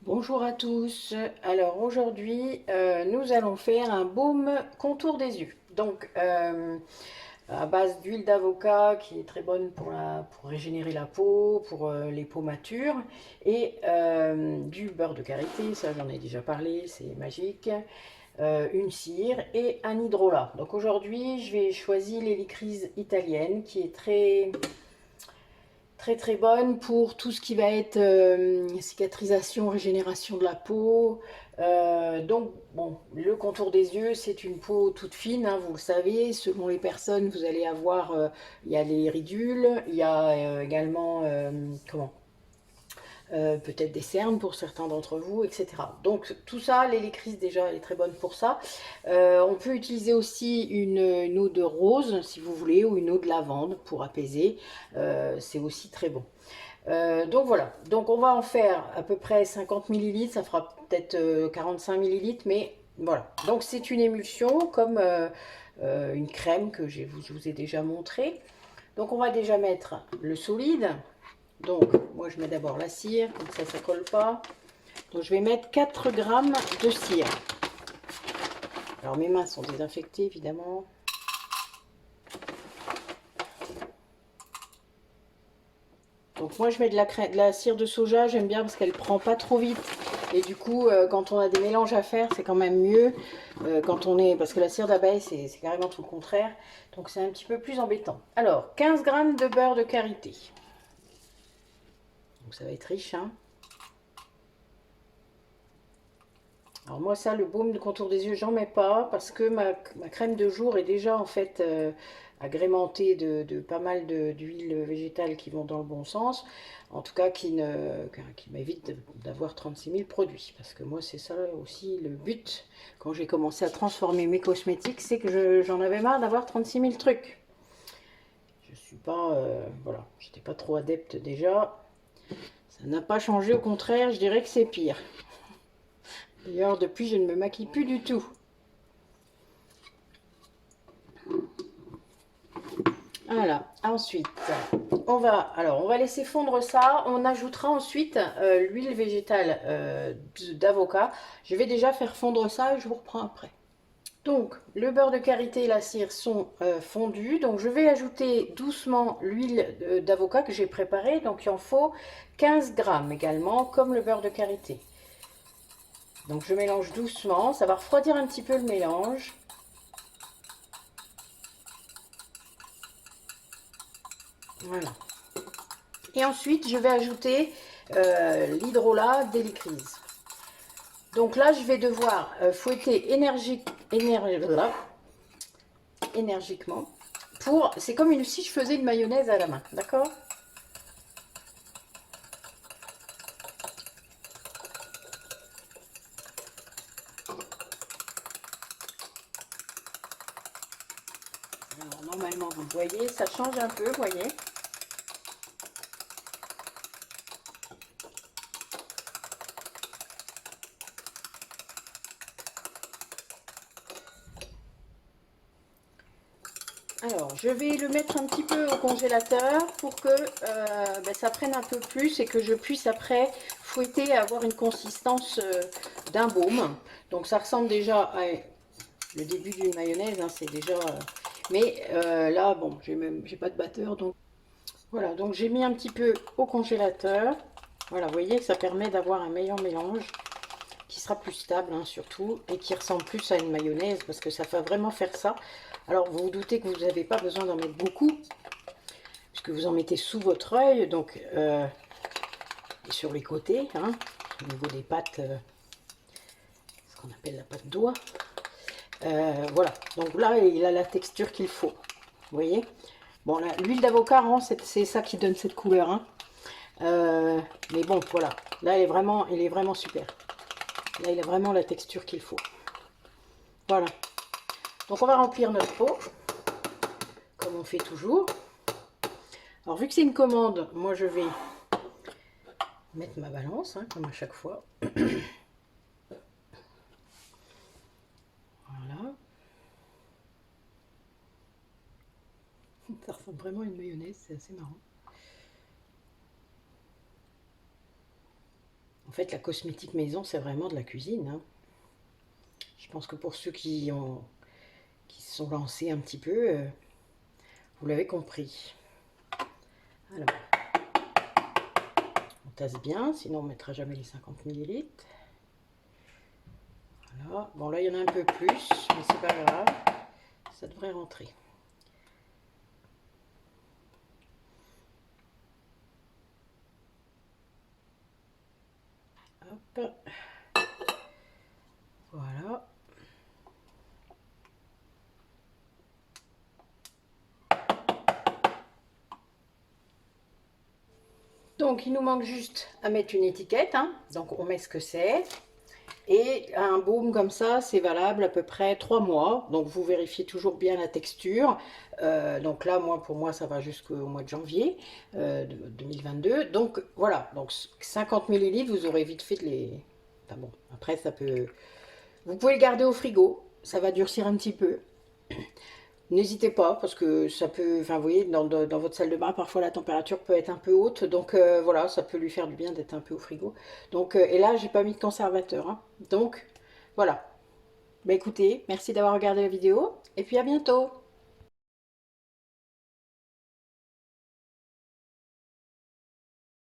Bonjour à tous. Alors aujourd'hui, nous allons faire un baume contour des yeux. Donc à base d'huile d'avocat qui est très bonne pour régénérer la peau, pour les peaux matures, et du beurre de karité, ça j'en ai déjà parlé, c'est magique, une cire et un hydrolat. Donc aujourd'hui, je vais choisir l'hélicryse italienne qui est très bonne pour tout ce qui va être cicatrisation, régénération de la peau. Donc, bon, le contour des yeux, c'est une peau toute fine, hein, vous le savez. Selon les personnes, vous allez avoir, il y a les ridules, il y a également, comment peut-être des cernes pour certains d'entre vous, etc. Donc tout ça, l'hélicryse déjà elle est très bonne pour ça. On peut utiliser aussi une eau de rose si vous voulez, ou une eau de lavande pour apaiser. C'est aussi très bon. Donc voilà, donc on va en faire à peu près 50 millilitres, ça fera peut-être 45 millilitres, mais voilà. Donc c'est une émulsion comme une crème que je vous ai déjà montré. Donc on va déjà mettre le solide. Donc moi je mets d'abord la cire, comme ça colle pas. Donc je vais mettre 4 grammes de cire. Alors mes mains sont désinfectées évidemment. Donc moi je mets de la cire de soja, j'aime bien parce qu'elle prend pas trop vite. Et du coup, quand on a des mélanges à faire, c'est quand même mieux. Quand on est, parce que la cire d'abeille, c'est carrément tout le contraire. Donc c'est un petit peu plus embêtant. Alors, 15 grammes de beurre de karité. Donc ça va être riche, hein. Alors moi ça, le baume de contour des yeux, j'en mets pas parce que ma crème de jour est déjà en fait agrémentée de pas mal d'huiles végétales qui vont dans le bon sens. En tout cas qui m'évite d'avoir 36 000 produits. Parce que moi c'est ça aussi le but quand j'ai commencé à transformer mes cosmétiques, c'est que j'en avais marre d'avoir 36 000 trucs. Je suis pas, voilà, j'étais pas trop adepte déjà. Ça n'a pas changé, au contraire, je dirais que c'est pire. D'ailleurs, depuis, je ne me maquille plus du tout. Voilà, ensuite, on va laisser fondre ça. On ajoutera ensuite l'huile végétale d'avocat. Je vais déjà faire fondre ça et je vous reprends après. Donc, le beurre de karité et la cire sont fondus. Donc, je vais ajouter doucement l'huile d'avocat que j'ai préparée. Donc, il en faut 15 grammes également, comme le beurre de karité. Donc, je mélange doucement. Ça va refroidir un petit peu le mélange. Voilà. Et ensuite, je vais ajouter l'hydrolat d'hélicryse. Donc là, je vais devoir fouetter énergiquement. C'est comme si je faisais une mayonnaise à la main, d'accord? Alors, normalement, vous voyez, ça change un peu, vous voyez. Alors, je vais le mettre un petit peu au congélateur pour que ça prenne un peu plus et que je puisse après fouetter et avoir une consistance d'un baume. Donc, ça ressemble déjà à le début d'une mayonnaise, hein, c'est déjà... mais là, bon, j'ai pas de batteur, donc voilà. Donc, j'ai mis un petit peu au congélateur. Voilà, vous voyez, ça permet d'avoir un meilleur mélange qui sera plus stable, hein, surtout, et qui ressemble plus à une mayonnaise, parce que ça va vraiment faire ça. Alors, vous vous doutez que vous n'avez pas besoin d'en mettre beaucoup, puisque vous en mettez sous votre œil, donc, et sur les côtés, hein, au niveau des pattes, ce qu'on appelle la pâte d'oie. Voilà, donc là, il a la texture qu'il faut, vous voyez. Bon, l'huile d'avocat, hein, c'est ça qui donne cette couleur, hein. Mais bon, voilà, là, il est vraiment super. Là, il a vraiment la texture qu'il faut. Voilà. Donc, on va remplir notre pot, comme on fait toujours. Alors, vu que c'est une commande, moi, je vais mettre ma balance, hein, comme à chaque fois. Voilà. Ça ressemble vraiment à une mayonnaise, c'est assez marrant. En fait, la cosmétique maison, c'est vraiment de la cuisine, hein. Je pense que pour ceux qui se sont lancés un petit peu, vous l'avez compris. Alors, on tasse bien, sinon on ne mettra jamais les 50 millilitres. Voilà. Bon, là, il y en a un peu plus, mais c'est pas grave. Ça devrait rentrer. Hop. Voilà. Donc, il nous manque juste à mettre une étiquette, hein. Donc, on met ce que c'est. Et un baume comme ça, c'est valable à peu près 3 mois. Donc, vous vérifiez toujours bien la texture. Donc là, pour moi, ça va jusqu'au mois de janvier 2022. Donc, voilà. Donc, 50 millilitres, vous aurez vite fait de les... Enfin bon, après, ça peut... Vous pouvez le garder au frigo. Ça va durcir un petit peu. N'hésitez pas, parce que ça peut, enfin vous voyez, dans votre salle de bain, parfois la température peut être un peu haute, donc voilà, ça peut lui faire du bien d'être un peu au frigo. Donc, et là, j'ai pas mis de conservateur, hein. Donc, voilà. Bah écoutez, merci d'avoir regardé la vidéo, et puis à bientôt.